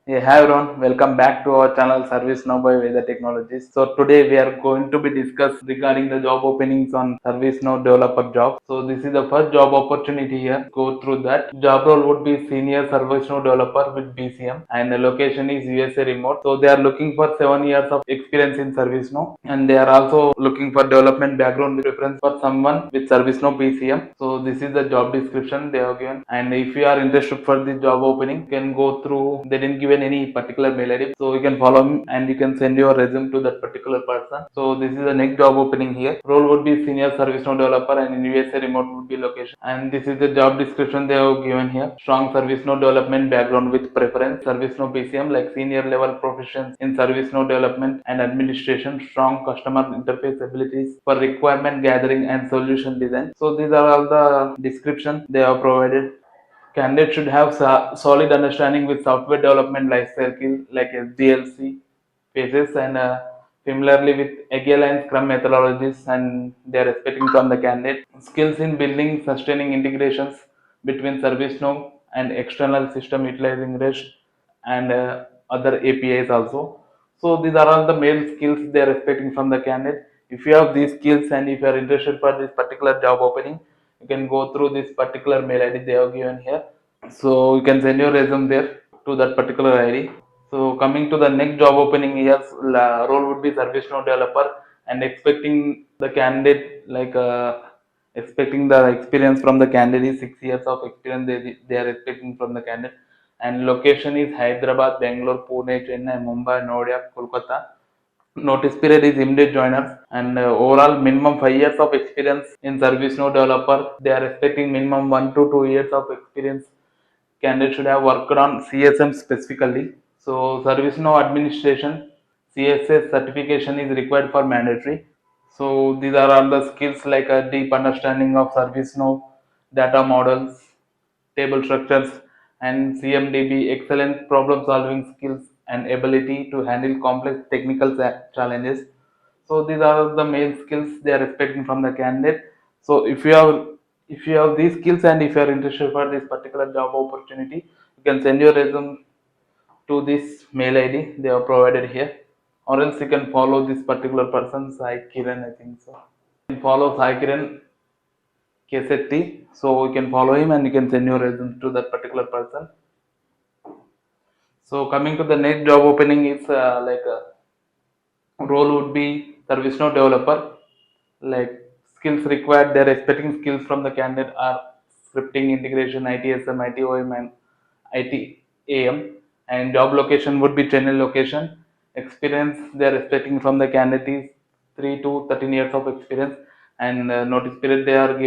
Hey, hi everyone, welcome back to our channel ServiceNow by Veda Technologies. So today we are going to be discuss regarding the job openings on ServiceNow developer job. So this is the first job opportunity here. Go through that. Job role would be senior ServiceNow developer with BCM and the location is USA remote. So they are looking for 7 years of experience in ServiceNow and they are also looking for development background with preference for someone with ServiceNow BCM. So this is the job description they have given, and if you are interested for the job opening, you can go through. They didn't give any particular mail ID, so you can follow me and you can send your resume to that particular person. So this is the next job opening here. Role would be senior ServiceNow developer and in USA remote would be location. And this is the job description they have given here. Strong ServiceNow development background with preference ServiceNow BCM, like senior level proficiency in ServiceNow development and administration, strong customer interface abilities for requirement gathering and solution design. So these are all the description they have provided. Candidate should have solid understanding with software development life cycle like SDLC phases and similarly with Agile and Scrum methodologies, and they are expecting from the candidate skills in building sustaining integrations between ServiceNow and external system utilizing REST and other APIs also. So these are all the main skills they are expecting from the candidate. If you have these skills and if you are interested for this particular job opening, you can go through this particular mail ID they have given here. So you can send your resume there to that particular ID. So coming to the next job opening here, role would be ServiceNow developer and expecting the candidate expecting the experience from the candidate is 6 years of experience they are expecting from the candidate, and location is Hyderabad, Bangalore, Pune, Chennai, Mumbai, Noida, Kolkata. Notice period is immediate joiners, and overall minimum 5 years of experience in ServiceNow developer. They are expecting minimum 1 to 2 years of experience. Candidate should have worked on CSM specifically. So ServiceNow administration CSS certification is required for mandatory. So these are all the skills like a deep understanding of ServiceNow data models, table structures, and CMDB, excellent problem solving skills, and ability to handle complex technical challenges. So these are the main skills they are expecting from the candidate. So if you have these skills and if you are interested for this particular job opportunity, you can send your resume to this mail ID they have provided here, or else you can follow this particular person, Sai Kiran, I think so. You can follow Sai Kiran Kesetti, so you can follow him and you can send your resume to that particular person. So coming to the next job opening is role would be ServiceNow developer. Like skills required, they're expecting skills from the candidate are scripting, integration, ITSM, ITOM, and ITAM. And job location would be Chennai location. Experience they're expecting from the candidate is 3 to 13 years of experience, and notice period they are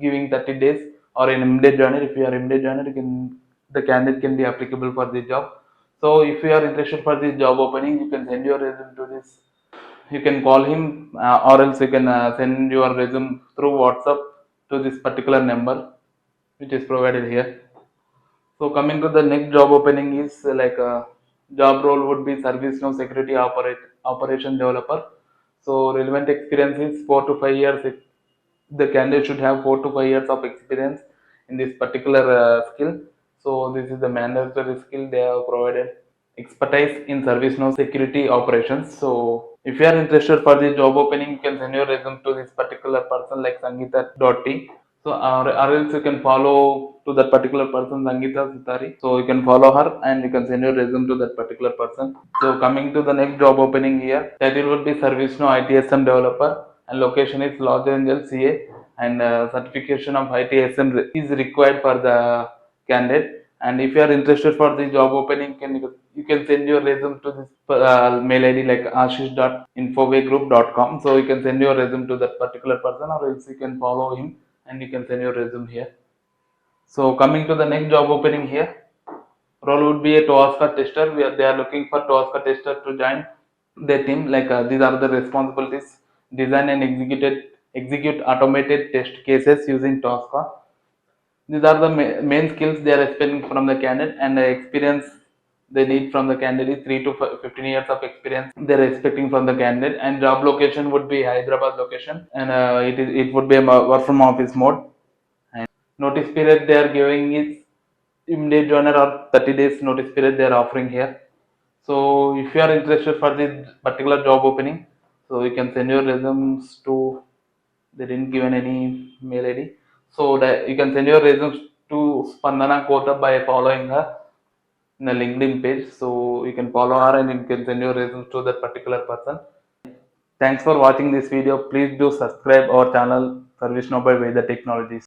giving 30 days or an immediate joiner. If you are immediate joiner, the candidate can be applicable for this job. So if you are interested for this job opening, you can send your resume to this. You can call him or else you can send your resume through WhatsApp to this particular number which is provided here. So coming to the next job opening is like a job role would be ServiceNow security operation developer. So relevant experience is 4 to 5 years. The candidate should have 4 to 5 years of experience in this particular skill. So this is the mandatory skill they have provided. Expertise in ServiceNow security operations. So if you are interested for this job opening, you can send your resume to this particular person like Sangeeta.t. So or else you can follow to that particular person, Sangeeta Sutari. So you can follow her and you can send your resume to that particular person. So coming to the next job opening here, title would be ServiceNow ITSM developer and location is Los Angeles, CA, and certification of ITSM is required for the candidate. And if you are interested for the job opening, you can send your resume to this mail ID like ashish.infoway.group.com. So you can send your resume to that particular person, or else you can follow him and you can send your resume here. So coming to the next job opening here, role would be a Tosca tester. They are looking for Tosca tester to join their team. Like these are the responsibilities: design and execute automated test cases using Tosca. These are the main skills they are expecting from the candidate, and the experience they need from the candidate is 3 to 15 years of experience they are expecting from the candidate. And job location would be Hyderabad location, and it would be a work from office mode. And notice period they are giving is immediate joiner or 30 days notice period they are offering here. So if you are interested for this particular job opening, so you can send your resumes to, they didn't given any mail ID. So that you can send your resumes to Spandana Kota by following her in a LinkedIn page. So you can follow her and you can send your resumes to that particular person. Thanks for watching this video. Please do subscribe our channel ServiceNow by Veda Technologies.